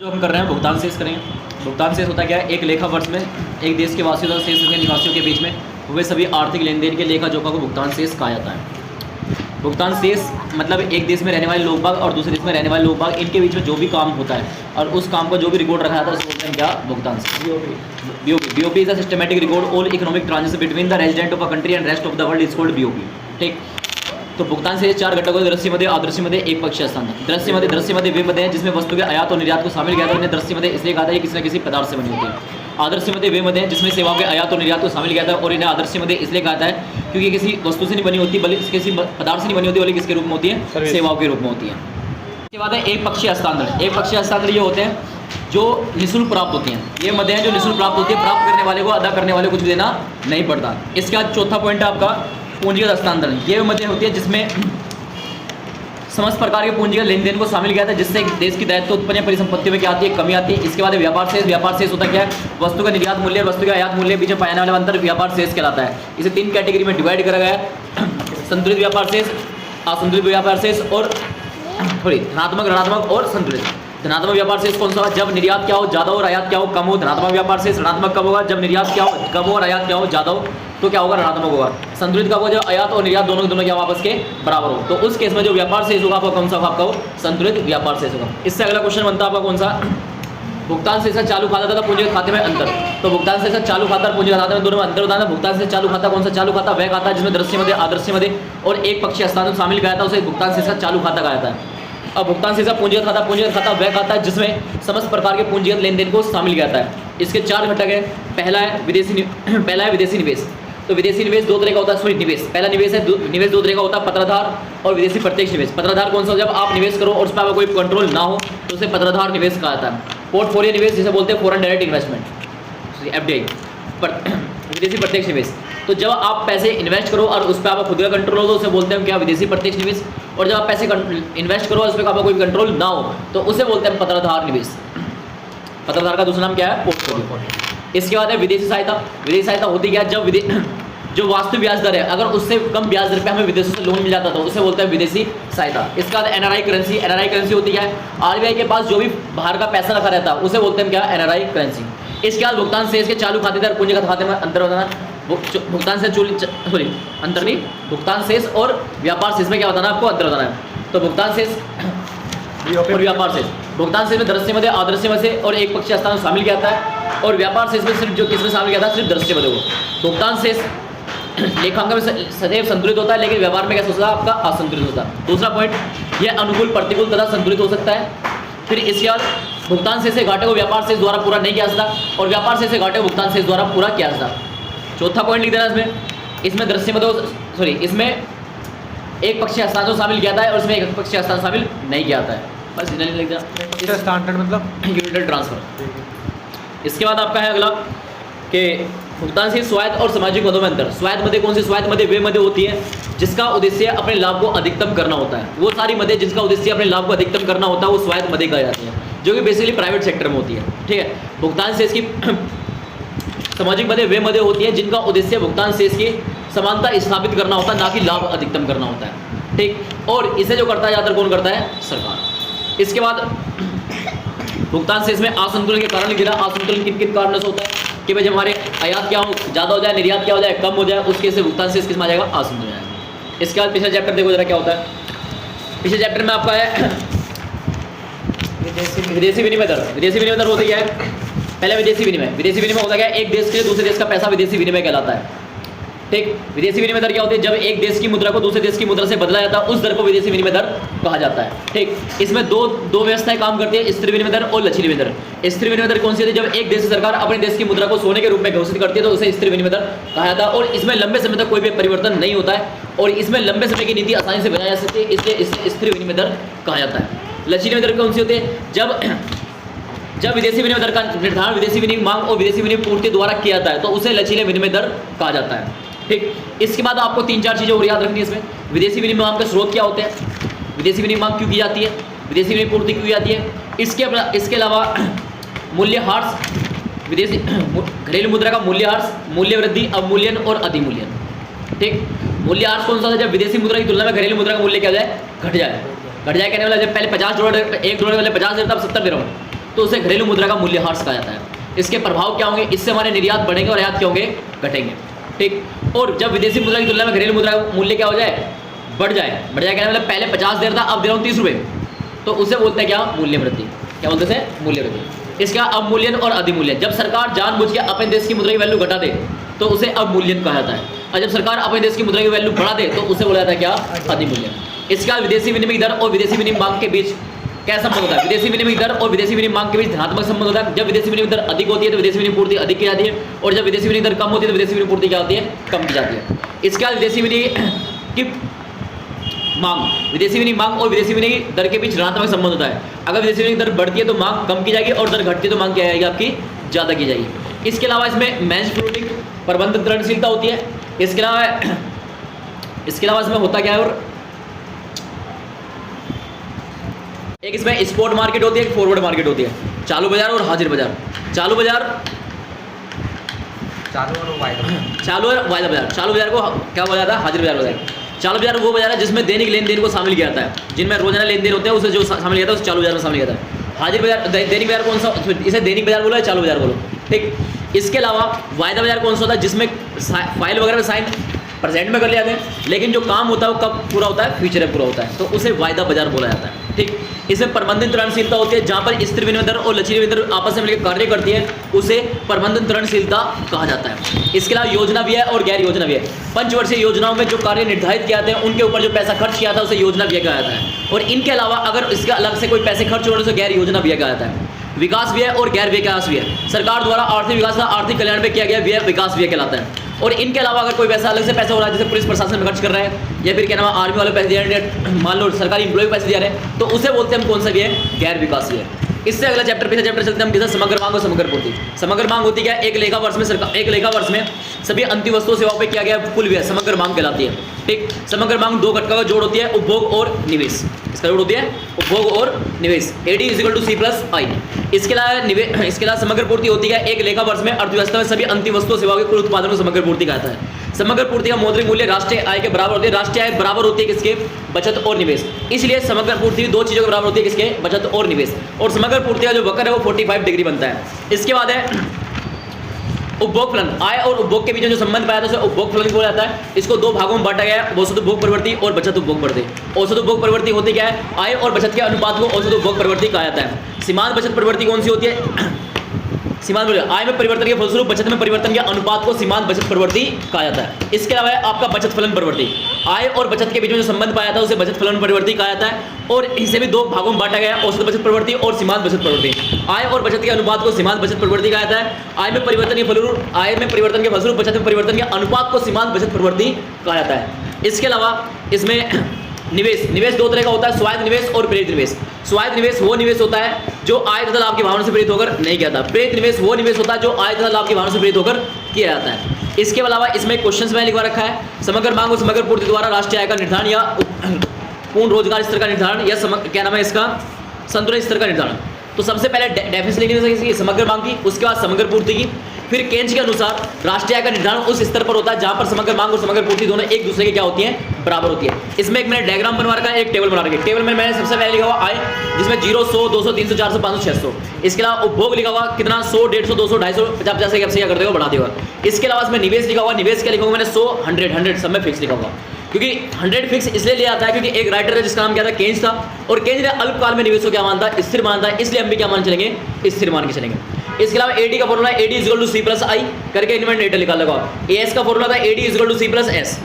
जो हम कर रहे हैं भुगतान शेष करेंगे। भुगतान शेष होता क्या है, एक लेखा वर्ष में एक देश के वासियों और शेष के निवासियों के बीच में हुए सभी आर्थिक लेन देन के लेखा जोखा को भुगतान शेष कहा जाता है। भुगतान शेष मतलब एक देश में रहने वाले लोग बाग और दूसरे देश में रहने वाले लोग बाग, इनके बीच में जो भी काम होता है और उस काम का जो भी रिकॉर्ड रखा जाता है उसको बोलते हैं क्या, भुगतान शेष। BOP is a systematic record all economic transaction between the resident of a country and rest of the world is called BOP. ठीक, तो भुगतान से चार घटकों दृश्यमध्ये, अदृश्यमध्ये, एक पक्षीय हस्तांतरण। दृश्यमध्ये वे मध्य हैं जिसमें वस्तु के आयात और निर्यात को शामिल किया जाता है। उन्हें दृश्यमध्ये इसलिए कहा था ये किसी न किसी पदार्थ से बनी होती है। आदर्शमध्ये वे मध्य हैं जिसमें सेवाओं के आयात और निर्यात को शामिल किया जाता है और इन्हें आदर्शमध्ये इसलिए कहा है क्योंकि किसी वस्तु से नहीं बनी होती बल्कि किसी पदार्थ से नहीं बनी होती, बल्कि किसके रूप में होती है, सेवाओं के रूप में होती है। इसके बाद है एक पक्षीय हस्तांतरण। एक पक्षीय हस्तांतरण ये होते हैं जो निःशुल्क प्राप्त होती हैं। ये मध्य हैं जो निःशुल्क प्राप्त होती है, प्राप्त करने वाले को अदा करने वाले को कुछ देना नहीं पड़ता। इसके बाद चौथा पॉइंट है आपका पूंजीगत हस्तांतरण। ये मध्य होती है जिसमें समस्त प्रकार के पूंजीगत लेन देन को शामिल किया था, जिससे देश की दायित्व उत्पन्न या परिसंपत्तियों में क्या आती है, कमी आती है। इसके बाद व्यापार शेष। व्यापार शेष होता क्या है, वस्तु का निर्यात मूल्य और वस्तु के आयात मूल्य के बीच पाने वाला अंतर व्यापार शेष कहलाता है। इसे तीन कैटेगरी में डिवाइड करा गया है, संतुलित व्यापार शेष, असंतुलित व्यापार शेष और धनात्मक, ऋणात्मक और संतुलित। धनात्मक व्यापार शेष कौन सा, जब निर्यात क्या हो ज्यादा हो और आयात क्या हो कम हो, धनात्मक व्यापार शेष। ऋणात्मक कब होगा, जब निर्यात क्या हो कम हो और आयात क्या हो ज्यादा हो, तो क्या होगा, ऋणात्मक होगा। संतुलित कब होगा, जब आयात और निर्यात दोनों क्या आपस के बराबर हो, तो उस केस में जो व्यापार शेष होगा आपका कौन सा, आपका हो संतुलित व्यापार शेष होगा। इससे अगला क्वेश्चन बनता है आपका कौन सा, भुगतान शेष चालू खाता तथा पूंजीगत खाते में अंतर। तो भुगतान शेष चालू खाता और पूंजीगत खाते में दोनों में अंतर बताना। भुगतान शेष चालू खाता कौन सा, चालू खाता वह खाता जिसमें दृश्यमध्ये, आदर्श्यमध्ये और एक पक्षीय हस्तांतरण शामिल किया जाता है, उसे भुगतान शेष चालू खाता कहा जाता है। अब भुगतान शेष पूंजीगत खाता वह खाता है जिसमें समस्त प्रकार के पूंजीगत लेन देन को शामिल किया जाता है। इसके चार घटक है। पहला है विदेशी निवेश। तो विदेशी निवेश दो तरह का होता है, निवेश पहला निवेश है, निवेश दो तरह का होता है, पत्राधार और विदेशी प्रत्यक्ष निवेश। पत्राधार कौन सा, जब आप निवेश करो और उस पर कोई कंट्रोल ना हो तो उसे पत्राधार निवेश कहा जाता है। पोर्टफोलियो निवेश जिसे बोलते हैं फॉरेन डायरेक्ट इन्वेस्टमेंट, एफडीआई। विदेशी प्रत्यक्ष निवेश, तो जब आप पैसे इन्वेस्ट करो और उस पर आपका खुद का कंट्रोल हो तो उसे बोलते हैं क्या, विदेशी प्रत्यक्ष निवेश। और जब आप पैसे इन्वेस्ट करो और उस पर आपका कोई कंट्रोल ना हो तो उसे बोलते हैं पत्राधार निवेश। पत्राधार का दूसरा नाम क्या है, पोर्टफोलियो। इसके बाद है विदेशी सहायता। विदेशी सहायता होती क्या है, जब जो वास्तविक ब्याज दर है अगर उससे कम ब्याज दर पे हमें विदेशों से लोन मिल जाता तो उसे बोलते हैं विदेशी सहायता। इसके बाद एनआरआई करेंसी। एनआरआई करेंसी होती क्या है, आरबीआई के पास जो भी बाहर का पैसा रखा रहता है उसे बोलते हैं क्या, एनआरआई करेंसी। इसके बाद भुगतान शेष के चालू खातेदार पूंजीगत खाते में अंतर बताना। भुगतान शेष अंतर नहीं, भुगतान शेष और व्यापार शेष में क्या बताना आपको, अंतर बताना है। तो भुगतान शेष और व्यापार शेष, भुगतान शेष में दृश्यमध्ये, आदृश्यमध्ये और एक पक्षीय हस्तांतरण शामिल किया जाता है और व्यापार शेष में सिर्फ जो किसमें शामिल किया था, सिर्फ दृश्यमध्ये हो। भुगतान शेष लेखांकन में सदैव संतुलित होता है लेकिन व्यवहार में क्या होता है, आपका असंतुलित होता है। दूसरा पॉइंट, यह अनुकूल, प्रतिकूल तथा संतुलित हो सकता है। फिर इसके बाद भुगतान शेष से घाटे को व्यापार शेष द्वारा पूरा नहीं किया जाता और व्यापार शेष से घाटे को भुगतान शेष द्वारा पूरा किया जाता। चौथा पॉइंट लिख देना इसमें दृश्यमध्ये, इसमें एक पक्षीय हस्तांतरण शामिल किया जाता है और इसमें एक पक्षीय हस्तांतरण शामिल नहीं किया जाता है। बस इतना लिख देना, हस्तांतरण मतलब यूनिटरी ट्रांसफर। इसके बाद आपका है अगला कि भुगतान शेष स्वायत्त और सामाजिक मदों में अंतर। स्वायत्त मदे कौन सी, स्वायत्त मदे वे मदे होती है जिसका उद्देश्य अपने लाभ को अधिकतम करना होता है। वो सारी मदे जिसका उद्देश्य अपने लाभ को अधिकतम करना होता है वो स्वायत्त मदे कहा जाती है, जो कि बेसिकली प्राइवेट सेक्टर में होती है। ठीक है, भुगतान शेष की सामाजिक मदे वे मदे होती है जिनका उद्देश्य भुगतान शेष की समानता स्थापित करना होता है, ना कि लाभ अधिकतम करना होता है। ठीक, और इसे जो करता है ज़्यादातर कौन करता है, सरकार। इसके बाद भुगतान शेष में असंतुलन के कारण गिरा। असंतुलन किन किन कारणों से होता है कि भाई जब हमारे आयात क्या हो ज़्यादा हो जाए, निर्यात क्या हो जाए कम हो जाए, उसके से भुगतान शेष किस में आ जाएगा, असंतुलन आ जाएगा। इसके बाद पिछला चैप्टर देखो जरा क्या होता है। पिछले चैप्टर में आपका है विदेशी विनिमय दर। विदेशी विनिमय दर होती क्या है, पहले विदेशी विनिमय। विदेशी विनिमय होता क्या है, एक देश के लिए दूसरे देश का पैसा विदेशी विनिमय कहलाता है। ठीक, विदेशी विनिमय दर क्या होती है, जब एक देश की मुद्रा को दूसरे देश की मुद्रा से बदला जाता है उस दर को विदेशी विनिमय दर कहा जाता है। ठीक, इसमें दो व्यवस्थाएं काम करती है, स्थिर विनिमय दर और लचीली विनिमय दर। स्थिर विनिमय दर कौन सी होती है, जब एक देश सरकार अपने देश की मुद्रा को सोने के रूप में घोषित करती है तो उसे स्थिर विनिमय दर कहा जाता है और इसमें लंबे समय तक कोई भी परिवर्तन नहीं होता है और इसमें लंबे समय की नीति आसानी से बनाई जा सकती है, इसलिए इसे स्थिर विनिमय दर कहा जाता है। लचीली विनिमय दर कौन सी होती है, जब विदेशी विनिमय दर का निर्धारण विदेशी विनिमय मांग और विदेशी विनिमय पूर्ति द्वारा किया जाता है तो उसे लचीले विनिमय दर कहा जाता है। ठीक, इसके बाद आपको तीन चार चीज़ें और याद रखनी है इसमें। विदेशी विनिमय मांग के स्रोत क्या होते हैं, विदेशी विनिमय मांग क्यों की जाती है, विदेशी विनिमय पूर्ति क्यों की जाती है। इसके अलावा मूल्यह्रास, विदेशी घरेलू मुद्रा का मूल्यह्रास, मूल्य वृद्धि, अवमूल्यन और अधिमूल्यन। ठीक, मूल्यह्रास कौन सा था, जब विदेशी मुद्रा की तुलना में घरेलू मुद्रा का मूल्य क्या हो जाए, घट जाए। कहने वाला जब पहले $50 $1 वाले 50 देता अब 70 दे रहा हूँ तो उसे घरेलू मुद्रा का मूल्यह्रास कहा जाता है। इसके प्रभाव क्या होंगे, इससे हमारे निर्यात बढ़ेंगे और आयात क्या होंगे, घटेंगे। ठीक, और जब विदेशी मुद्रा की तुलना में घरेलू मुद्रा का मूल्य क्या हो जाए, बढ़ जाए क्या मतलब पहले 50 दे रहा था, अब दे रहा हूँ 30 रुपये, तो उसे बोलते हैं क्या, मूल्य वृद्धि। क्या बोलते हैं, मूल्य वृद्धि। इसका अवमूल्यन और अधिमूल्यन, जब सरकार जानबूझ के अपने देश की मुद्रा की वैल्यू घटा दे तो उसे अवमूल्यन कहा जाता है, और जब सरकार अपने देश की मुद्रा की वैल्यू बढ़ा दे तो उसे बोला जाता है क्या, अधिमूल्यन। इसका विदेशी विनिमय दर और विदेशी विनिमय मांग के बीच क्या संबंध होता है, विदेशी विनिमय दर और विदेशी विनिमय मांग के बीच धनात्मक संबंध होता है। जब विदेशी विनिमय दर अधिक होती है तो विदेशी विनिमय पूर्ति अधिक की जाती है, और जब विदेशी विनिमय दर कम होती है तो विदेशी विनिमय पूर्ति क्या होती है, कम की जाती है। इसके बाद विदेशी विनिमय की मांग, विदेशी विनिमय मांग और विदेशी विनिमय दर के बीच ऋणात्मक संबंध होता है। अगर विदेशी विनिमय दर बढ़ती है तो मांग कम की जाएगी, और दर घटती है तो मांग क्या आएगी, आपकी ज़्यादा की जाएगी। इसके अलावा इसमें मैच फ्लोटिंग प्रबंध तरलशीलता होती है। इसके अलावा इसमें होता क्या है, और एक इसमें स्पॉट मार्केट होती है, एक फॉरवर्ड मार्केट होती है, चालू बाजार और हाजिर बाजार। चालू बाजार, चालू और वायदा बाजार। चालू बाजार को क्या बोला जाता है, हाजिर बाजार बोला जाता है। चालू बाजार वो बाजार है जिसमें दैनिक लेन देन को शामिल किया जाता है, जिनमें रोजाना लेन देन होते हैं उसे जो शामिल किया जाता है उसे चालू बाजार में शामिल किया जाता है। हाजिर बाजार, दैनिक बाजार कौन सा, इसे दैनिक बाजार बोलो या चालू बाजार बोलो, ठीक। इसके अलावा वायदा बाजार कौन सा होता है, जिसमें फाइल वगैरह में साइन प्रेजेंट में कर लिया जाते हैं, लेकिन जो काम होता है वो कब पूरा होता है, फ्यूचर में पूरा होता है, तो उसे वायदा बाजार बोला जाता है, ठीक। इसमें प्रबंधन तरलशीलता होती है, जहाँ पर स्थिर विनिमय दर और लचीली विनिमय दर आपस में मिलकर कार्य करती है, उसे प्रबंधन तरलशीलता कहा जाता है। इसके अलावा योजना व्यय और गैर योजना व्यय, पंचवर्षीय योजनाओं में जो कार्य निर्धारित किए जाते हैं उनके ऊपर जो पैसा खर्च किया था उसे योजना व्यय कहा जाता है, और इनके अलावा अगर इसका अलग से कोई पैसे खर्च हो रहे तो गैर योजना व्यय कहा जाता है। विकास व्यय और गैर विकास व्यय, सरकार द्वारा आर्थिक विकास का आर्थिक कल्याण में किया गया व्यय विकास व्यय कहलाता है। और इनके अलावा अगर कोई पैसा अलग से पैसा हो रहा है, जैसे पुलिस प्रशासन में खर्च कर रहे हैं, या फिर क्या नाम आर्मी वाले पैसे दे रहे हैं, मान लो सरकारी एम्प्लॉय को पैसे दे रहे हैं, तो उसे बोलते हैं हम कौन सा व्यय, गैर विकास व्यय। इससे अगला चैप्टर पे चैप्टर चलते हैं हम, किसी समग्र मांग और समग्र पूर्ति। समग्र मांग होती क्या है, एक लेखा वर्ष में सरकार, एक लेखा वर्ष में सभी अंतिम वस्तुओं सेवाओं पे किया गया कुल व्यय समग्र मांग कहलाती है, ठीक। समग्र मांग दो घटकों का जोड़ होती है, उपभोग और निवेश। इसका जोड़ होती है उपभोग और निवेश, AD = C+I। इसके अलावा समग्र पूर्ति होती है एक लेखा वर्ष में अर्थव्यवस्था में सभी अंतिम वस्तुओं सेवाओं के कुल उत्पादन को समग्र पूर्ति कहता है। समग्र पूर्ति का मौद्रिक मूल्य राष्ट्रीय आय के बराबर होती है। राष्ट्रीय आय बराबर होती है किसके, बचत और निवेश। इसलिए समग्र पूर्ति दो चीजों के बराबर होती है, किसके, बचत और निवेश। और समग्र पूर्ति का जो वक्र है वो 45 डिग्री बनता है। इसके बाद है उपभोग फलन, आय और उपभोग के बीच में जो संबंध पाया था उसे उपभोग फलन बोला जाता है। इसको दो भागों में बांटा गया है, औसत उपभोग प्रवृत्ति और बचत उपभोग प्रवृत्ति। औसत उपभोग प्रवृत्ति होती क्या है, आय और बचत के अनुपात को औसत उपभोग प्रवृत्ति कहा जाता है। सीमांत बचत प्रवृत्ति कौन सी होती है, सीमांत आय में परिवर्तन के फलस्वरूप बचत में परिवर्तन के अनुपात को सीमांत बचत प्रवृत्ति कहा जाता है। इसके अलावा है आपका बचत फलन प्रवृत्ति, आय और बचत के बीच में जो संबंध पाया था उसे बचत फलन प्रवृत्ति कहा जाता है। और इसे भी दो भागों में बांटा गया है, औसत बचत प्रवृत्ति और सीमांत बचत प्रवृत्ति। आय और बचत के अनुपात को सीमांत बचत प्रवृत्ति कहा जाता है। आय में परिवर्तन के फलस्वरूप बचत में परिवर्तन के अनुपात को सीमांत बचत प्रवृत्ति कहा जाता है। इसके अलावा इसमें निवेश दो तरह का होता है, स्वायत्त निवेश और प्रेरित निवेश। स्वायत्त निवेश वो निवेश होता है जो आय तथा लाभ की भावना से प्रेरित होकर नहीं किया जाता। प्रेरित निवेश वो निवेश होता है जो आय तथा लाभ की भावना से प्रेरित होकर किया जाता है। इसके अलावा इसमें क्वेश्चन में लिखवा रखा है, समग्र मांग और समग्र पूर्ति द्वारा राष्ट्रीय आय का निर्धारण या पूर्ण रोजगार स्तर का निर्धारण या क्या नाम है इसका, संतुलित स्तर का निर्धारण। तो सबसे पहले डेफिनेशन लिखनी समग्र मांग की, उसके बाद समग्र पूर्ति की। फिर केंद्र के अनुसार राष्ट्रीय आय का निर्धारण उस स्तर पर होता है जहां पर समग्र मांग और समग्र पूर्ति दोनों एक दूसरे के क्या होती हैं, बराबर होती है। इसमें एक मैंने डायग्राम बनवा रखा है, एक टेबल बना रखी है। टेबल में मैंने सबसे पहले लिखा हुआ आय, जिसमें 0, 100, 200, 300, 400, 500, 600। इसके अलावा उपभोग लिखा हुआ कितना, 100, 150, 200, 250, 50, 50 से क्या कर देगा, बढ़ा देगा। इसके अलावा इसमें निवेश लिखा हुआ, निवेश क्या लिखा हुआ मैंने 100, 100 सब में फिक्स लिखा हुआ, क्योंकि 100 फिक्स इसलिए लिया आता है क्योंकि एक राइटर है जिसका नाम क्या था, केन्स था, और केन्स ने अल्पकाल में निवेश को क्या मानता है, स्थिर मानता है, इसलिए हम भी क्या मान चलेंगे, स्थिर मान के चलेंगे। इसके अलावा AD का फॉर्मूला AD = C+I करके इन्वेंट निकाल लगा। AS का फॉर्मूला था AD = C+S,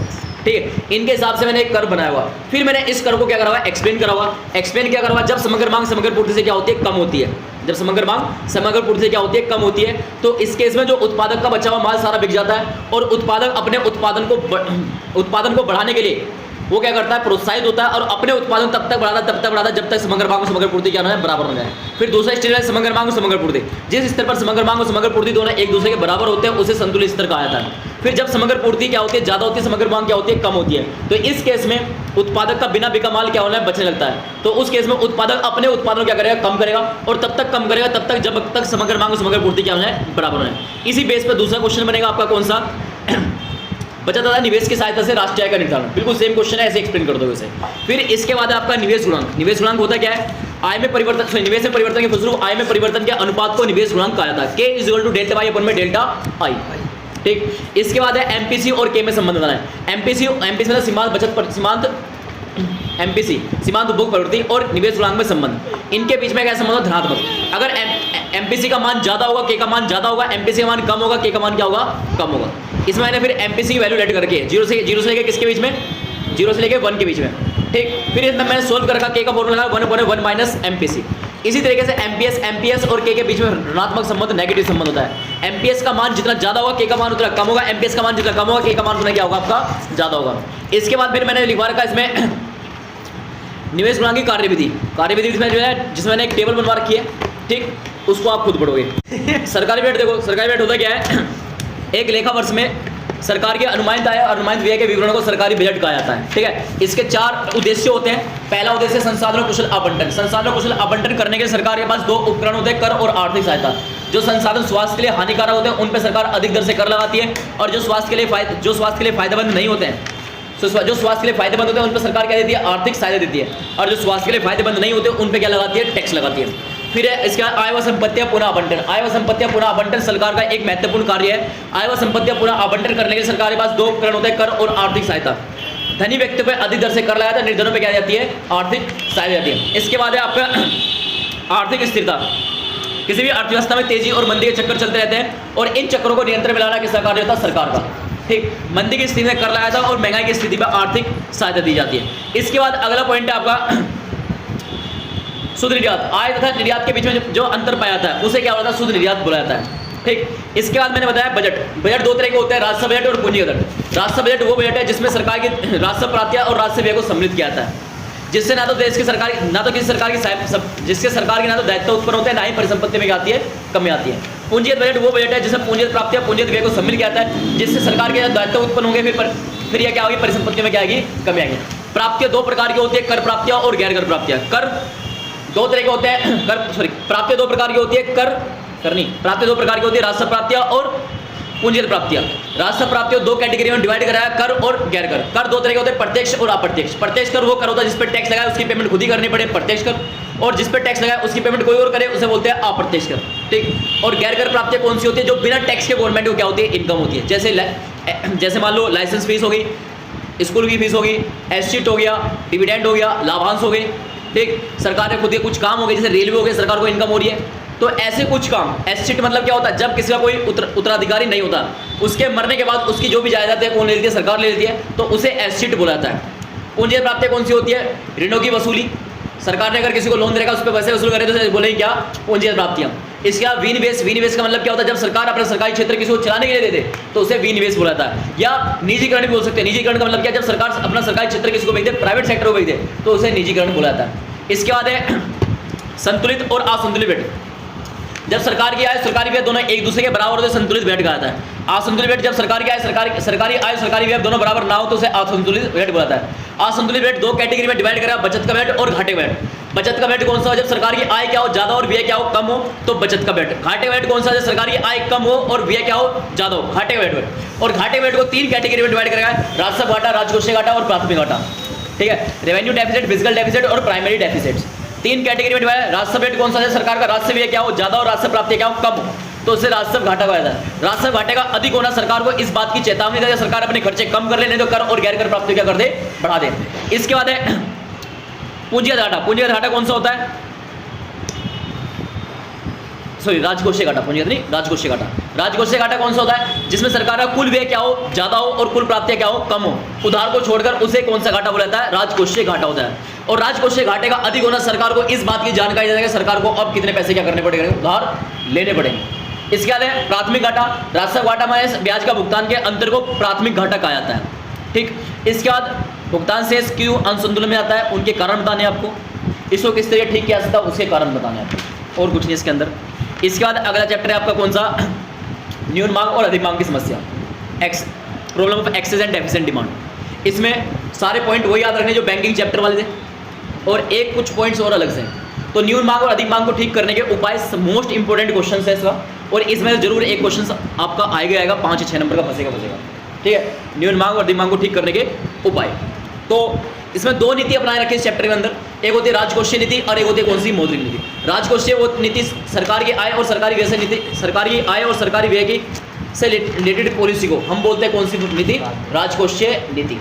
ठीक है। इनके हिसाब से मैंने एक कर्व बनाया हुआ। फिर मैंने इस कर्व को क्या करा हुआ, एक्सप्लेन करा हुआ। एक्सप्लेन क्या करा हुआ, जब समग्र मांग समग्र पूर्ति से क्या होती है, कम होती है। जब समग्र मांग समग्र पूर्ति से क्या होती है, कम होती है, तो इस केस में जो उत्पादक का बचा हुआ माल सारा बिक जाता है, और उत्पादक अपने उत्पादन को बढ़ाने के लिए वो क्या करता है, प्रोत्साहित होता है, और अपने उत्पादन तब तक बढ़ाता जब तक समग्र मांग और समग्र पूर्ति क्या है, बराबर हो जाए। फिर दूसरा स्टेज है समग्र मांग और समग्र पूर्ति। जिस स्तर पर समग्र मांग और समग्र पूर्ति दोनों एक दूसरे के बराबर होते हैं उसे संतुलित स्तर कहा जाता है। फिर जब समग्र पूर्ति क्या होती है, ज्यादा होती है, समग्र मांग क्या होती है, कम होती है, तो इस केस में उत्पादक का बिना बिका माल क्या होना है, बचने लगता है। तो उस केस में उत्पादक अपने उत्पादन क्या करेगा, कम करेगा, और तब तक कम करेगा तब तक जब तक समग्र मांग और समग्र पूर्ति क्या होना है, बराबर होना है। इसी बेस पर दूसरा क्वेश्चन बनेगा आपका कौन सा, बचत तथा निवेश की सहायता से राष्ट्रीय आय का निर्धारण। बिल्कुल सेम क्वेश्चन है, ऐसे एक्सप्लेन कर दो इसे। फिर इसके बाद आपका निवेश गुणांक। निवेश गुणांक होता क्या है, आय में परिवर्तन, निवेश में परिवर्तन के फलस्वरूप आय में परिवर्तन के अनुपात को निवेश गुणांक कहा जाता है। K is equal to delta y upon में डेल्टा आई। ठीक, इसके बाद है एमपीसी और के में संबंध बनाना है। एमपीसी मतलब सीमांत बचत पर सीमांत, एमपीसी सीमांत उपभोग प्रवृत्ति और निवेश गुणांक में संबंध, इनके बीच में क्या संबंध है? धनात्मक। अगर एमपीसी का मान ज्यादा होगा, के का मान ज्यादा होगा, एमपीसी का मान कम होगा, के का मान क्या होगा? कम होगा। इसमें मैंने फिर एमपीसी की वैल्यू लेट करके जीरो से लेके किसके बीच में? 0 से लेके 1 के बीच में। ठीक, फिर इसमें मैंने सोल्व कर रखा, के का फॉर्मूला लगा 1/1 माइनस एमपीसी। इसी तरीके से एमपीएस और के बीच में ऋणात्मक संबंध, नेगेटिव संबंध होता है। एमपीएस का मान जितना ज्यादा होगा, के का मान उतना कम होगा। एमपीएस का मान जितना कम होगा, के का मान उतना क्या होगा? आपका ज्यादा होगा। इसके बाद फिर मैंने लिखवा रखा इसमें निवेश गुणांक की कार्यविधि इसमें जो है, जिसमें मैंने एक टेबल बनवा रखी है। ठीक, उसको आप खुद पढ़ोगे। सरकारी बजट देखो, सरकारी बजट होता क्या है? एक लेखा वर्ष में सरकार के अनुमानित आय और अनुमानित व्यय के विवरणों को सरकारी बजट कहा जाता है। ठीक है, इसके 4 उद्देश्य होते हैं। पहला उद्देश्य संसाधनों कुशल आवंटन। संसाधनों कुशल आवंटन करने के लिए सरकार के पास 2 उपकरण होते हैं, कर और आर्थिक सहायता। जो संसाधन स्वास्थ्य के लिए हानिकारक होते हैं उन पर सरकार अधिक दर से कर लगाती है, और जो स्वास्थ्य के लिए फायदेमंद नहीं होते हैं, जो स्वास्थ्य के लिए फायदेमंद होते हैं उन पर सरकार क्या देती है? आर्थिक सहायता देती है। और जो स्वास्थ्य के लिए फायदेमंद नहीं होते उन पर क्या लगाती है? टैक्स लगाती है। फिर है इसका आय व संपत्तियां पुनः आवंटन। आय व संपत्तियां पुनः आवंटन सरकार का एक महत्वपूर्ण कार्य है। आय व संपत्तियां पुनः आवंटन करने के लिए सरकार के पास 2 उपकरण होते हैं, कर और आर्थिक सहायता। धनी व्यक्ति पर अधिक दर से कर लगाया था, निर्धनों पर क्या जाती है? आर्थिक सहायता जाती है। इसके बाद है आपका आर्थिक स्थिरता। किसी भी अर्थव्यवस्था में तेजी और मंदी के चक्कर चलते रहते हैं, और इन चक्रों को नियंत्रण में लाना किसका कार्य होता है? सरकार का। ठीक, मंदी की स्थिति में कर लगाया था और महंगाई की स्थिति में आर्थिक सहायता दी जाती है। इसके बाद अगला पॉइंट है आपका शुद्ध निर्यात। आय तथा निर्यात के बीच में जो अंतर पाया जाता है उसे क्या होता है? शुद्ध निर्यात बोला जाता है। ठीक, इसके बाद मैंने बताया बजट 2 तरह के होते हैं, राजस्व बजट और पूंजी बजट। राजस्व बजट वो बजट है जिसमें सरकार की राजस्व प्राप्तियां और राजस्व व्यय को सम्मिलित किया जाता है, जिससे ना तो देश की सरकार, ना तो किसी सरकार की, जिसके सरकार की ना तो दायित्व उत्पन्न होते हैं, ना ही परिसंपत्ति में क्या आती है? कमी आती है। पूंजीगत बजट वो बजट है जिसमें पूंजीगत प्राप्तियां पूंजीगत व्यय को सम्मिलित किया जाता है, जिससे सरकार के दायित्व उत्पन्न होंगे, फिर यह क्या होगी? परिसंपत्ति में क्या आएगी? कमी आएगी। प्राप्तियां 2 प्रकार की होती है, कर प्राप्तियां और गैर कर प्राप्तियां। कर 2 तरह के होते हैं, प्राप्तियां 2 प्रकार की होती है, प्राप्तियां 2 प्रकार की होती है, राजस्व प्राप्तियां और पूंजीगत प्राप्तियां। राजस्व प्राप्तियां 2 कैटेगरी में डिवाइड कराया, कर और गैर कर। कर 2 तरह के होते हैं, प्रत्यक्ष और अप्रत्यक्ष। प्रत्यक्ष कर वो कर होता है जिस पर टैक्स लगाए उसकी पेमेंट खुद ही करनी पड़े, प्रत्यक्ष कर। और जिस पर टैक्स लगाए उसकी पेमेंट कोई और करे उसे बोलते हैं अप्रत्यक्ष कर। ठीक, और गैर कर प्राप्तियां कौन सी होती है? जो बिना टैक्स के गवर्नमेंट को क्या होती है? इनकम होती है। जैसे मान लो लाइसेंस फीस हो गई, स्कूल की फीस हो गई, एससीट हो गया, डिविडेंड हो गया, लाभांश हो गए। ठीक, सरकार ने खुद के कुछ काम हो गए, जैसे रेलवे हो गया, सरकार को इनकम हो रही है। तो ऐसे कुछ काम, एससीट मतलब क्या होता है? जब किसी का कोई उत्तराधिकारी नहीं होता, उसके मरने के बाद उसकी जो भी जायदाद है कौन ले लेती है? सरकार ले लेती है, तो उसे एससीट बोला जाता है। पूंजीगत प्राप्तियां कौन सी होती है? ऋणों की वसूली। सरकार ने अगर किसी को लोन देगा उस पर पैसे वसूल करे तो बोलेंगे क्या? पूंजीगत प्राप्तियां। इसके बाद विनिवेश का मतलब क्या होता है? जब सरकार अपने सरकारी क्षेत्र किसी को चलाने के लिए देते तो उसे विनिवेश बोला जाता है। या निजीकरण भी बोल सकते हैं। निजीकरण का मतलब क्या? जब सरकार अपना सरकारी क्षेत्र किसी को बेच दे, प्राइवेट सेक्टर को बेच दे, तो उसे निजीकरण बोला जाता है। इसके बाद है संतुलित और असंतुलित बजट। जब सरकार की आय सरकारी व्यय दोनों एक दूसरे के बराबर होते संतुलित बजट कहा जाता है। असंतुलित बजट जब सरकार की आय सरकारी व्यय दोनों बराबर ना हो तो उसे असंतुलित बजट बोला जाता है। असंतुलित बजट 2 कैटेगरी में डिवाइड करा, बचत का बजट और घाटे बजट। बचत का बजट कौन सा हो? जब सरकार की आय क्या हो? ज्यादा और व्यय क्या हो? कम हो, तो बचत का बजट। घाटे बजट कौन सा? जब सरकार की आय कम हो और व्यय क्या हो? ज्यादा हो, घाटे बजट। और घाटे बजट को 3 कैटेगरी में डिवाइड करा है, राजस्व घाटा, राजकोषीय घाटा और प्राथमिक घाटा। ठीक है, रेवेन्यू डेफिसिट, फिजिकल डेफिसिट और प्राइमरी डेफिसिट। 3 कैटेगरी में डिवाइड है। राजस्व बजट कौन सा है? सरकार का राजस्व व्यय क्या हो? ज्यादा और राजस्व प्राप्ति क्या हो? कम हो, तो उससे राजस्व घाटा कहा जाता है। राजस्व घाटे का अधिक होना सरकार को इस बात की चेतावनी देता है सरकार अपने खर्चे कम कर ले, नहीं तो कर और गैर कर प्राप्ति क्या कर दे? बढ़ा दे। इसके बाद है पूंजीगत घाटा। पूंजीगत घाटा कौन सा होता है? सॉरी, राजकोषीय घाटा, पूंजीगत नहीं, राजकोषीय घाटा। राजकोषीय घाटा कौन सा होता है? जिसमें सरकार का कुल व्यय क्या हो? ज्यादा हो और कुल प्राप्तियां क्या हो? कम हो। उधार को छोड़कर उसे कौन सा घाटा बोला जाता है? राजकोषीय घाटा होता है। और राजकोषीय घाटे का अधिक होना सरकार को इस बात की जानकारी देता है कि सरकार को अब कितने पैसे क्या करने पड़ेंगे? उधार लेने पड़ेंगे। इसके बाद है प्राथमिक घाटा। राजस्व घाटा में ब्याज का भुगतान के अंतर को प्राथमिक घाटा कहा जाता है। ठीक, इसके बाद भुगतान शेष क्यों असंतुलन में आता है, उनके कारण बताने आपको, इसको किस तरह ठीक किया सकता है उसके कारण बताने आपको, और कुछ नहीं इसके अंदर। इसके बाद अगला चैप्टर है आपका कौन सा? न्यून मांग और अधिक मांग की समस्या, problem of access and deficient demand. इसमें सारे पॉइंट वही याद रखने जो बैंकिंग चैप्टर वाले थे, और एक कुछ पॉइंट्स और अलग से। तो न्यून मांग और अधिक मांग को ठीक करने के उपाय मोस्ट इंपॉर्टेंट क्वेश्चन है इसका, और इसमें जरूर एक क्वेश्चन आपका आएगा 5 या 6 नंबर का फंसेगा। ठीक है, न्यून मांग और अधिक मांग को ठीक करने के उपाय। तो इसमें 2 नीति अपनाए रखे इस चैप्टर के अंदर। एक होती है राजकोषीय नीति और एक होती है कौन सी, मौद्रिक नीति। राजकोषीय वो नीति सरकार की आय और सरकारी व्यय से नीति, सरकार की आय और सरकारी व्यय की से रिलेटेड पॉलिसी को हम बोलते हैं कौन सी नीति, राजकोषीय नीति।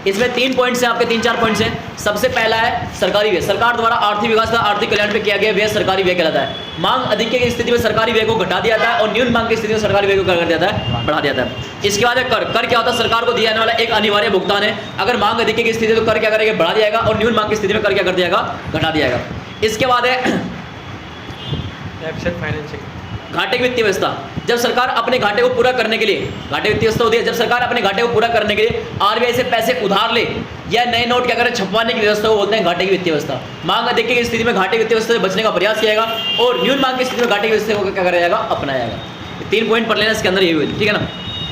इसमें 3 पॉइंट्स हैं आपके, 3-4 पॉइंट्स हैं। सबसे पहला है सरकारी व्यय। सरकार द्वारा आर्थिक विकास का आर्थिक कल्याण पे किया गया व्यय सरकारी व्यय कहलाता है। मांग अधिक की स्थिति में सरकारी व्यय को घटा दिया जाता है और न्यून मांग की स्थिति में सरकारी व्यय को कर दिया जाता है, बढ़ा दिया जाता है। इसके बाद कर। कर क्या होता है, सरकार को दिया जाने वाला एक अनिवार्य भुगतान है। अगर मांग अधिक की स्थिति तो कर क्या करेगा, बढ़ा दिया जाएगा, और न्यून मांग की स्थिति में कर क्या कर दिया जाएगा, घटा दिया जाएगा। इसके बाद है फाइनेंसिंग, घाटे की वित्तीय व्यवस्था। जब सरकार अपने घाटे को पूरा करने के लिए, घाटे की वित्तीय व्यवस्था होती है जब सरकार अपने घाटे को पूरा करने के लिए आरबीआई से पैसे उधार ले या नए नोट क्या करें, छपवाने की व्यवस्था को बोलते हैं घाटे की वित्तीय व्यवस्था। मांग अधिक की स्थिति में घाटे की वित्तीय व्यवस्था से बचने का प्रयास किया जाएगा और न्यून मांग की स्थिति में घाटे की व्यवस्था को क्या कराया जाएगा, अपनाया जाएगा। 3 पॉइंट पढ़ लेना इसके अंदर, ये हुई, ठीक है ना।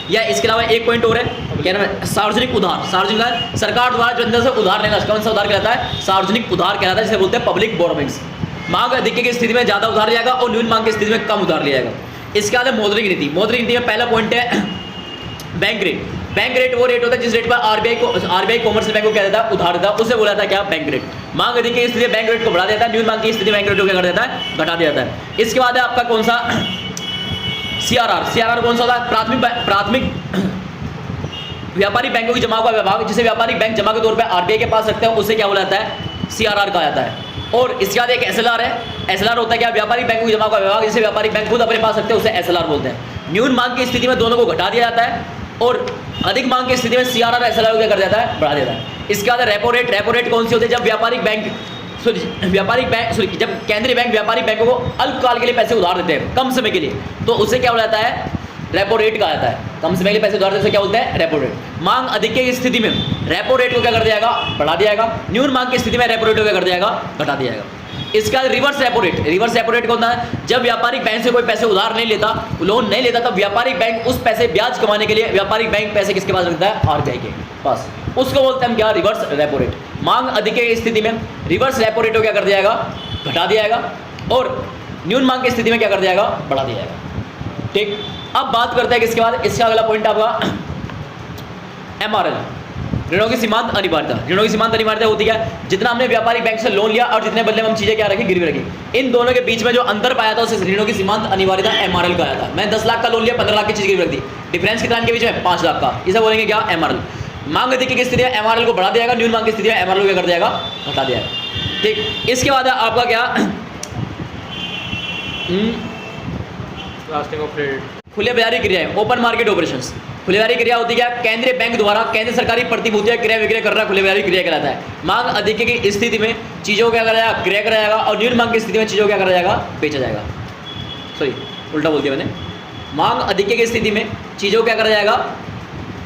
या इसके अलावा एक पॉइंट और है, क्या नाम है, सार्वजनिक उधार। सार्वजनिक उधार सरकार द्वारा जो अंदर से उधार लेना, कौन सा उधार कहलाता है, सार्वजनिक उधार कहलाता है, जिसे बोलते हैं पब्लिक बोरोविंग्स। मांग अधिक की स्थिति में ज़्यादा उधार लिया जाएगा और न्यून मांग की स्थिति में कम उधार लिया जाएगा। इसके बाद मौद्रिक नीति। मौद्रिक नीति में पहला पॉइंट है बैंक रेट। बैंक रेट वो रेट होता है जिस रेट पर आरबीआई कॉमर्शियल बैंक को क्या देता है, उधार देता है, उसे बोला जाता है क्या, बैंक रेट। मांग अधिक की स्थिति में बैंक रेट को बढ़ा देता है, न्यून मांग की स्थिति में बैंक रेट को क्या कर देता है, घटा देता है। इसके बाद है आपका कौन सा, सीआरआर। सीआरआर कौन सा होता है, प्राथमिक व्यापारिक बैंकों की जमाओं का विभाग, जिसे व्यापारिक बैंक जमा के तौर पर आरबीआई के पास रखते हैं, उसे क्या बोला जाता है, सीआरआर कहा जाता है। और इसके बाद एक एसएलआर है। एसएलआर होता है क्या, व्यापारिक बैंकों की जमा का विभाग, जिसे व्यापारिक बैंक खुद अपने पास रखते हैं, उसे एसएलआर बोलते हैं। न्यून मांग की स्थिति में दोनों को घटा दिया जाता है और अधिक मांग की स्थिति में सीआरआर एसएलआर को क्या कर देता है, बढ़ा देता है। इसके बाद रेपो रेट। रेपो रेट कौन सी होती है, जब जब केंद्रीय बैंक व्यापारिक बैंकों को अल्पकाल के लिए पैसे उधार देते हैं, कम समय के लिए, तो उसे क्या बोला जाता है, रेपो रेट कहा जाता है। कम समय के लिए पैसे उधार देते हैं, क्या बोलते हैं, रेपो रेट। मांग अधिक की स्थिति में रेपो रेट को क्या कर दिया जाएगा, बढ़ा दिया जाएगा। न्यून मांग की स्थिति में रेपो रेट को क्या कर दिया जाएगा, घटा दिया जाएगा। इसका reverse repo rate. Reverse repo rate कौन है, जब व्यापारिक बैंक से कोई पैसे उधार नहीं लेता, लोन नहीं लेता, तब व्यापारिक बैंक उस पैसे ब्याज कमाने के लिए व्यापारिक बैंक पैसे किसके पास रखता है, आरबीआई के पास, उसको बोलते हैं हम क्या, रिवर्स रेपो रेट। मांग अधिक की स्थिति में रिवर्स रेपो रेट को क्या कर दिया जाएगा, घटा दिया जाएगा और न्यून मांग की स्थिति में क्या कर दिया जाएगा, बढ़ा दिया जाएगा। ठीक, अब बात करते हैं किसके बाद, इसका अगला पॉइंट आपका एमआरएल, ऋणों की सीमांत अनिवार्यता। ऋणों की सीमांत अनिवार्यता होती है, जितना हमने व्यापारिक बैंक से लोन लिया और जितने बदले में हम चीजें क्या रखी, गिरवी रखी, इन दोनों के बीच में जो अंतर पाया था उसे ऋणों की सीमांत अनिवार्यता एमआरएल कहा था। मैं 10 लाख का लोन लिया, 15 लाख की चीज गिरवी रख दी, डिफरेंस कितना के बीच में, 5 लाख का, इसे बोलेंगे क्या, एमआरएल। मांग अधिक की स्थिति में एमआरएल को बढ़ा दिया, न्यून मांग की स्थिति में एमआरएल को क्या कर दिया, घटा दिया। ठीक, इसके बाद आपका क्या, लास्टिंग ऑफ क्रेडिट, खुले बाजारी क्रियाएं, ओपन मार्केट ऑपरेशंस। खुले बाजारी क्रिया होती है क्या, केंद्रीय बैंक द्वारा केंद्र सरकारी प्रतिभूतियां क्रय विक्रय करना खुले बाजारी क्रिया कहलाता है। मांग अधिक की स्थिति में चीजों को क्या करा जाएगा, क्रय करा जाएगा और न्यून मांग की स्थिति में चीजों को क्या करा जाएगा, बेचा जाएगा। सॉरी, उल्टा बोल दिया मैंने। मांग अधिक की स्थिति में चीजों को क्या करा जाएगा,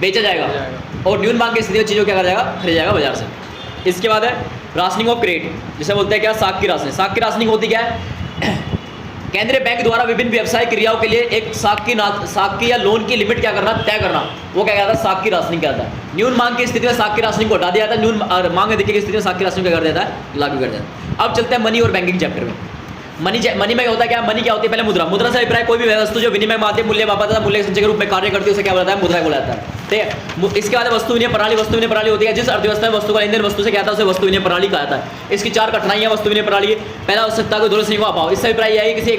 बेचा जाएगा और न्यून मांग की स्थिति में चीजों को क्या करा जाएगा, खरीदा जाएगा बाजार से। इसके बाद है राशनिंग ऑफ क्रेडिट, जिसे बोलते हैं क्या, साख की राशनिंग। साख की राशनिंग होती क्या है, केंद्रीय बैंक द्वारा विभिन्न व्यवसायिक क्रियाओं के लिए एक साख की या लोन की लिमिट क्या करना, तय करना, वो क्या कहता है, साख की राशनिंग कहता है। न्यून मांग की स्थिति में साख की राशनिंग को हटा दिया जाता है, न्यून मांग अधिक की स्थिति में साख की राशनिंग क्या कर देता है, लागू कर देता है। अब चलते हैं मनी और बैंकिंग चैप्टर में। मनी में होता है क्या, मनी क्या होती है, पहले मुद्रा। मुद्रा से अभिप्राय कोई भी वस्तु जो विनिमय में आती है, मूल्य मापा मूल्य संचय के रूप में कार्य करती है, उसे क्या बोला जाता है, मुद्रा बोला जाता है। ठीक है, इसके बाद वस्तु विनिमय प्रणाली। वस्तु विनिमय प्रणाली होती है जिस अर्थव्यवस्था में वस्तु का लेनदेन वस्तु से क्या आता है, उसे वस्तु विनिमय प्रणाली कहा जाता है। इसकी 4 कठिनाइयां वस्तु विनिमय प्रणाली। पहला, आवश्यकता को दोनों श्रेणियों का अभाव। इससे अभिप्राय यह है किसी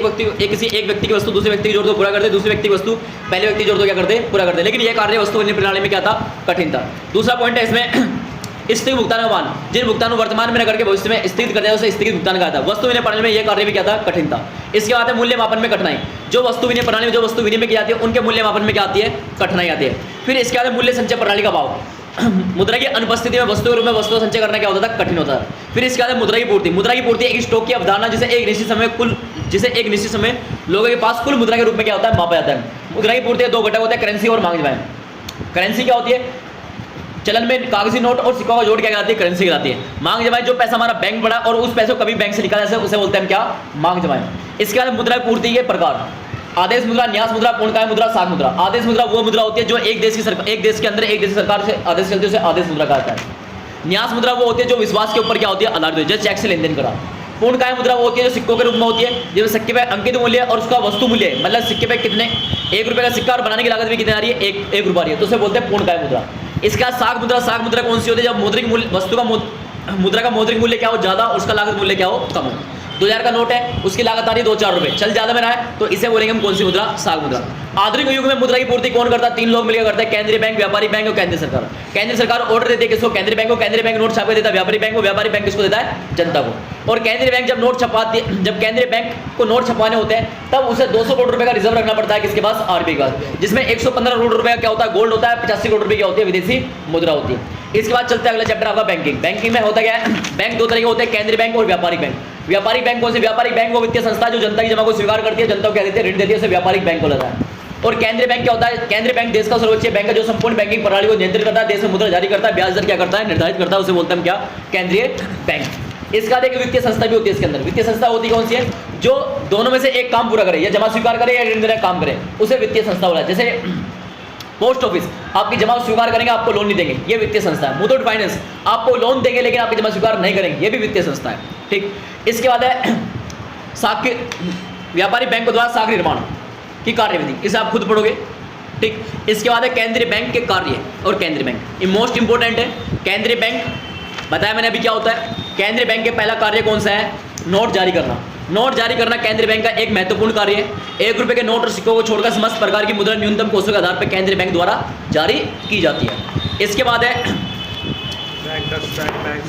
एक व्यक्ति की वस्तु दूसरे व्यक्ति की जरूरत को पूरा करते, दूसरे व्यक्ति की वस्तु पहले व्यक्ति की जरूरत को क्या करते, पूरा करते। लेकिन यह कार्य वस्तु विनिमय प्रणाली में क्या था, कठिन था। दूसरा पॉइंट है इसमें स्थगित भुगतान का मान, जिन भुगतानों वर्तमान में न करके भविष्य में स्थगित कर दिया उसे स्थगित भुगतान कहा था। वस्तु विनिमय प्रणाली में यह कार्य भी क्या था, कठिन था। इसके बाद है मूल्य मापन में कठिनाई। जो वस्तु विनिमय प्रणाली में जो वस्तु विनिमय की जाती है, उनके मूल्य मापन में क्या आती है, कठिनाई आती है। फिर इसके बाद मूल्य संचय प्रणाली का अभाव। मुद्रा की अनुपस्थिति में वस्तु के रूप में वस्तु संचय करना क्या होता था, कठिन होता था। फिर इसके बाद मुद्रा की पूर्ति। मुद्रा की पूर्ति एक स्टॉक की अवधारणा जिसे एक निश्चित समय लोगों के पास कुल मुद्रा के रूप में क्या होता है, मापा जाता है। मुद्रा की पूर्ति 2 घटक होते हैं, करेंसी और मांग जमाएं। करेंसी क्या होती है, चलन में कागजी नोट और सिक्कों का जोड़ क्या कहलाती है, करेंसी कहलाती है। मांग जमाएं, जो पैसा हमारा बैंक बढ़ा और उस पैसे को कभी बैंक से निकाला जाए उसे बोलते हैं क्या, मांग जमाएं। इसके बाद मुद्रा पूर्ति के प्रकार, आदेश मुद्रा, न्यास मुद्रा, पूर्णकाय मुद्रा, साख मुद्रा। आदेश मुद्रा वो मुद्रा होती है जो एक देश के अंदर एक देश की सरकार से आदेश चलती है, उसे आदेश मुद्रा कहा जाता है। न्यास मुद्रा वो होती है जो विश्वास के ऊपर क्या होती है, आधारित होती है, जैसे चेक से लेन देन करा। पूर्णकाय मुद्रा वो होती है जो सिक्कों के रूप में होती है, जिसमें सिक्के पे अंकित मूल्य और उसका वस्तु मूल्य है, मतलब सिक्के पे कितने, 1 रुपये का सिक्का और बनाने की लागत भी कितनी आ रही है, 1 रुपया आ रही है, तो उसे बोलते हैं पूर्णकाय मुद्रा। इसका साख मुद्रा। साख मुद्रा कौन सी होती है, जब मौद्रिक मूल्य वस्तु का मुद्रा का मौद्रिक मूल्य क्या हो ज़्यादा, उसका लागत मूल्य क्या हो कम हो। 2000 का नोट है, उसकी लागत आ रही है 2-4 रुपए, चल ज़्यादा में रहा है तो इसे बोलेंगे हम कौन सी मुद्रा, साख मुद्रा। आधुनिक युग में मुद्रा की पूर्ति कौन करता है? 3 लोग मिलकर करते हैं, केंद्रीय बैंक, व्यापारी बैंक और केंद्रीय सरकार। केंद्रीय सरकार ऑर्डर देती है किसको? केंद्रीय बैंक को। केंद्रीय बैंक नोट छाप के देता है व्यापारी बैंक को, व्यापारी बैंक किसको देता है? जनता को। और केंद्रीय बैंक जब नोट छपाती है, जब केंद्रीय बैंक को नोट छपवाने होते हैं तब उसे 200 करोड़ रुपए का रिजर्व रखना पड़ता है किसके पास? आरबीआई के पास, जिसमें 115 करोड़ रुपए का क्या होता है? गोल्ड होता है, 85 करोड़ रुपए क्या होती है? विदेशी मुद्रा होती है। इसके बाद चलते हैं अगला चैप्टर आपका बैंकिंग। बैंकिंग में होता क्या है? बैंक दो तरह के होते हैं, केंद्रीय बैंक और व्यापारिक बैंक। व्यापारिक बैंक कौन से? व्यापारिक बैंक वो वित्तीय संस्था जो जनता की जमा को स्वीकार करती है, जनता को क्या देती है? ऋण देती है, उसे व्यापारिक बैंक बोला जाता है। और केंद्रीय बैंक क्या होता है? केंद्रीय बैंक देश का सर्वोच्च बैंक है जो संपूर्ण बैंकिंग प्रणाली को नियंत्रित करता है, देश में मुद्रा जारी करता है, ब्याज दर क्या करता है? निर्धारित करता है, उसे बोलते हैं क्या? केंद्रीय बैंक। इसका एक वित्तीय संस्था भी होती है इसके अंदर। वित्तीय संस्था होती कौन सी है? जो दोनों में से एक काम पूरा करे, या जमा स्वीकार करे या ऋण देने का काम करे, उसे वित्तीय संस्था बोला है। जैसे पोस्ट ऑफिस आपकी जमा स्वीकार करेंगे, आपको लोन नहीं देंगे, ये वित्तीय संस्था है। मुथूट फाइनेंस आपको लोन देंगे लेकिन आपकी जमा स्वीकार नहीं करेंगे, ये भी वित्तीय संस्था है। ठीक, इसके बाद है साख, व्यापारी बैंक द्वारा साख निर्माण की कार्यविधि, इसे आप खुद पढ़ोगे। ठीक, इसके बाद है केंद्रीय बैंक के कार्य और केंद्रीय बैंक, ये मोस्ट इंपोर्टेंट है। केंद्रीय बैंक बताया मैंने अभी क्या होता है। केंद्रीय बैंक के पहला कार्य कौन सा है? नोट जारी करना। नोट जारी करना केंद्रीय बैंक का एक महत्वपूर्ण कार्य है। 1 रुपए के नोट और सिक्कों को छोड़कर समस्त प्रकार की मुद्रा न्यूनतम कोषों के आधार पर केंद्रीय बैंक द्वारा जारी की जाती है। इसके बाद है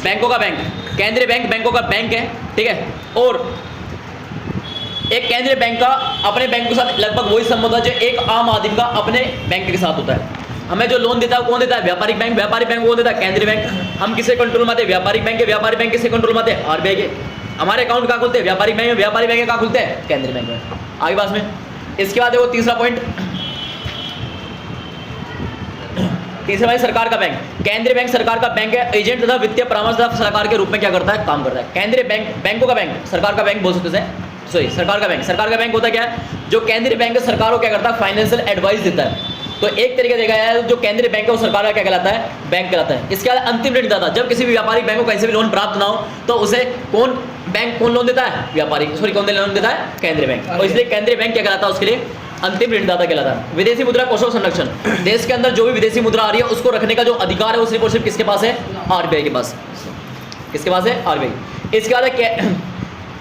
बैंकों का बैंक। केंद्रीय बैंक बैंकों का बैंक है, ठीक है। और एक केंद्रीय बैंक का अपने बैंक के साथ लगभग वही संबंध है जो एक आम आदमी का अपने बैंक के साथ होता है। हमें जो लोन देता है कौन देता है? व्यापारिक बैंक। व्यापारिक बैंक कौन देता है? केंद्रीय बैंक। हम किसे कंट्रोल में आते हैं? व्यापारिक बैंक के। व्यापारिक बैंक किसे कंट्रोल में आते हैं? आरबीआई के। हमारे अकाउंट कहाँ खुलते हैं? व्यापारिक बैंक में। व्यापारिक बैंक कहाँ खुलते हैं? केंद्रीय बैंक में। आगे पास में इसके बाद देखो तीसरा पॉइंट, तीसरा भाई सरकार का बैंक। केंद्रीय बैंक सरकार का बैंक है, एजेंट तथा वित्तीय परामर्शदाता सरकार के रूप में क्या करता है? काम करता है। केंद्रीय बैंक बैंकों का बैंक, सरकार का बैंक बोल सकते हैं, सॉरी सरकार का बैंक। सरकार का बैंक होता क्या है? जो केंद्रीय बैंक सरकार को क्या करता है? फाइनेंशियल एडवाइस देता है। तो एक तरीके देखा जाए जो केंद्रीय बैंक है वो सरकार का क्या कहलाता है? बैंक कहलाता है। इसके बाद अंतिम ऋण दाता, जब किसी भी व्यापारिक बैंक को कहीं से भी लोन प्राप्त ना हो तो उसे कौन बैंक कौन लोन देता है? व्यापारिक, सॉरी कौन लोन देता है? केंद्रीय बैंक। और इसलिए केंद्रीय बैंक क्या कहलाता है? उसके लिए अंतिम ऋणदाता कहलाता है। विदेशी मुद्रा कोषों का संरक्षण, देश के अंदर जो भी विदेशी मुद्रा आ रही है उसको रखने का जो अधिकार है वो सिर्फ और सिर्फ किसके पास है? आरबीआई के पास। किसके पास है? आरबीआई। इसके बाद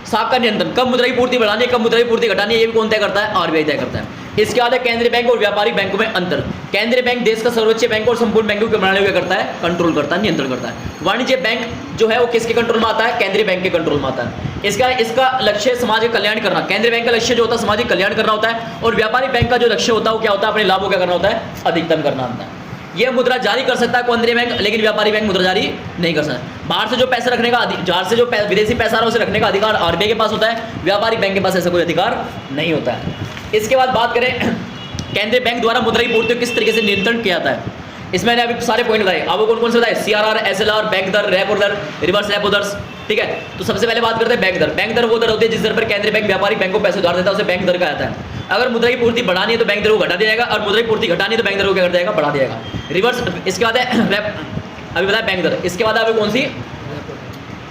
साख का नियंत्रण, कब मुद्रा की पूर्ति बढ़ानी है, कब मुद्रा की पूर्ति घटानी है, ये भी कौन तय करता है? आरबीआई तय करता है। इसके बाद है केंद्रीय बैंक और व्यापारिक बैंकों में अंतर। केंद्रीय बैंक देश का सर्वोच्च बैंक और संपूर्ण बैंकों की प्रणाली को क्या करता है? कंट्रोल करता है, नियंत्रण करता है। वाणिज्य बैंक जो है वो किसके कंट्रोल में आता है? केंद्रीय बैंक के कंट्रोल में आता है। इसका लक्ष्य समाज का कल्याण करना। केंद्रीय बैंक का लक्ष्य जो होता है सामाजिक कल्याण करना होता है, और व्यापारिक बैंक का जो लक्ष्य होता है वो क्या होता है? अपने लाभों क्या करना होता है? अधिकतम करना होता है। ये मुद्रा जारी कर सकता है केंद्रीय बैंक, लेकिन व्यापारी बैंक मुद्रा जारी नहीं कर सकता। बाहर से जो पैसे रखने का, बाहर से जो विदेशी पैसा आ रहा है उसे रखने का अधिकार आरबीआई के पास होता है, व्यापारिक बैंक के पास ऐसा कोई अधिकार नहीं होता है। इसके बाद बात करें केंद्रीय बैंक द्वारा मुद्रा की पूर्ति किस तरीके से नियंत्रण किया जाता है। इसमें मैंने अभी सारे पॉइंट बताए, आपको कौन कौन से बताए? सीआरआर, एसएलआर, बैंक दर, रेपो दर, रिवर्स रेपो दर, ठीक है। तो सबसे पहले बात करते हैं बैंक दर। बैंक दर वो दर होती है जिस दर पर केंद्रीय बैंक व्यापारिक बैंक को पैसे उधार देता है, उसे बैंक दर कहा जाता है। अगर मुद्रा की पूर्ति बढ़ानी है तो बैंक दर को घटा दिया जाएगा, और मुद्रा की पूर्ति घटानी है तो बैंक दर को क्या कर जाएगा? बढ़ा दिया जाएगा। रिवर्स, इसके बाद है अभी बताया बैंक दर। इसके बाद अभी कौन सी?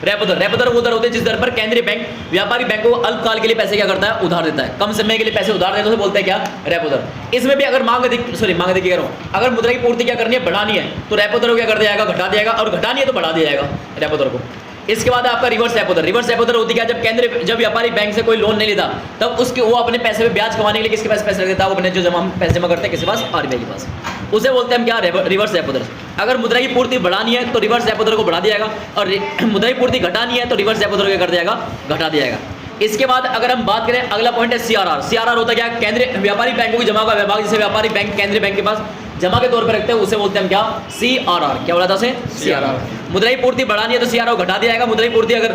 रेपो दर। रेपो दर वो दर होती है जिस दर पर केंद्रीय बैंक व्यापारिक बैंक को अल्पकाल के लिए पैसे क्या करता है? उधार देता है, कम समय के लिए पैसे उधार देता है, उसे बोलते हैं क्या? रेपो दर। इसमें भी अगर मांग अधिक कह रहा हूँ, अगर मुद्रा की पूर्ति क्या करनी है? बढ़ानी है तो रेपो दर को क्या कर दिया जाएगा? घटा दिया जाएगा, और घटानी है तो बढ़ा दिया जाएगा रेपो दर को। इसके बाद आपका रिवर्स रेपो दर। रिवर्स रेपो दर होती क्या? जब व्यापारिक बैंक से कोई लोन नहीं लेता तब उसके वो अपने पैसे पे ब्याज कमाने के लिए किसके पास पैसे रख देता है? वो अपने जो पैसे जमा करते हैं किसके पास? आरबीआई के पास। उसे बोलते हैं हम क्या? रिवर्स रेपो दर। अगर मुद्रा की पूर्ति बढ़ानी है तो रिवर्स रेपो दर को बढ़ा दिया जाएगा, और मुद्रा की पूर्ति घटानी है तो रिवर्स रेपो दर को क्या कर दिया जाएगा? घटा दिया जाएगा। इसके बाद अगर हम बात करें, अगला पॉइंट है सीआरआर। सीआरआर होता क्या? केंद्रीय व्यापारिक बैंकों की जमा का विभाग, जिसे व्यापारिक बैंक केंद्रीय बैंक के पास जमा के तौर पर रखते हैं, उसे बोलते हैं हम क्या? सीआरआर। क्या बोला था उसे? सीआरआर। मुद्रा की पूर्ति बढ़ानी है तो सीआरआर घटा दिया जाएगा, मुद्रा की पूर्ति अगर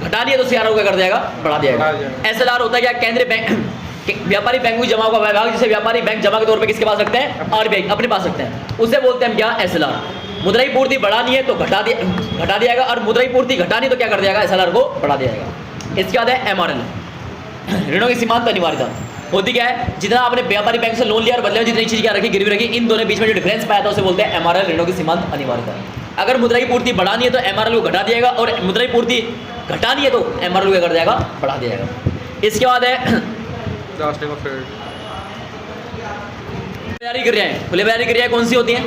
घटानी है तो सीआरआर को क्या कर दिया जाएगा? बढ़ा दिया जाएगा। एसएलआर होता है क्या? केंद्रीय बैंक व्यापारिक बैंकों की जमा का विभाग, जिसे व्यापारिक बैंक जमा के तौर पर किसके पास रखते हैं? आरबीआई अपने पास रखते हैं, उसे बोलते हैं हम क्या? एसएलआर। मुद्रा की पूर्ति बढ़ानी है तो घटा दिया जाएगा, और मुद्रा की पूर्ति घटानी तो क्या कर दिया जाएगा? एसएलआर को बढ़ा दिया जाएगा। इसके बाद है एमआरएल, ऋणों की सीमांत अनिवार्यता। होती क्या है? जितना आपने व्यापारिक बैंक से लोन लिया और बदले में जितनी चीज क्या रखी? गिरवी रखी, इन दोनों बीच में जो डिफरेंस पाया था उसे बोलते हैं एमआरएल, ऋणों की सीमांत अनिवार्यता। अगर मुद्रा की पूर्ति बढ़ानी है तो एमआरएल को घटा दिया जाएगा, और मुद्रा की पूर्ति घटानी है तो एमआरएल को क्या कर जाएगा? बढ़ा दिया जाएगा। इसके बाद है खुले बाजारी क्रियाएं। खुले बाजारी क्रियाएं कौन सी होती हैं?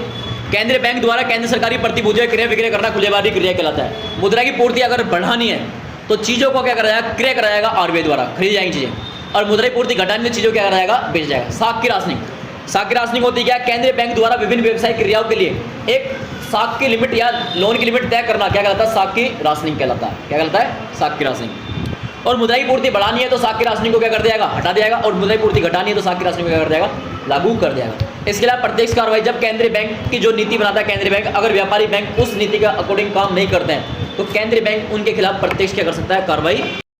केंद्रीय बैंक द्वारा केंद्र सरकारी प्रतिभूतियां क्रय विक्रय करना खुलेबारी क्रिया कहलाता है। मुद्रा की पूर्ति अगर बढ़ानी है तो चीज़ों को क्या करा जाएगा, क्रय करा जाएगा, आरबीआई द्वारा खरीदी जाएंगी चीज़ें, और मुद्रा की पूर्ति घटानी तो चीज़ों क्या करा जाएगा, बेच जाएगा। साख की राशनिंग, साख की राशनिंग होती क्या, केंद्रीय बैंक द्वारा विभिन्न व्यवसायिक क्रियाओं के लिए एक साख की लिमिट या लोन की लिमिट तय करना क्या कहलाता है, साख की राशनिंग कहलाता है। क्या कहलाता है, साख की राशनिंग। और मुद्रा की पूर्ति बढ़ानी है तो साख की राशनिंग को क्या कर दिया, हटा दिया और मुद्रा की पूर्ति घटानी है तो साख की राशनिंग को क्या कर दिया, लागू कर दिया। इसके अलावा प्रत्यक्ष कार्रवाई, जब केंद्रीय बैंक की जो नीति बनाता है केंद्रीय बैंक, अगर व्यापारी बैंक उस नीति के अकॉर्डिंग काम नहीं करते हैं तो केंद्रीय बैंक उनके खिलाफ प्रत्यक्ष क्या कर सकता है, कार्रवाई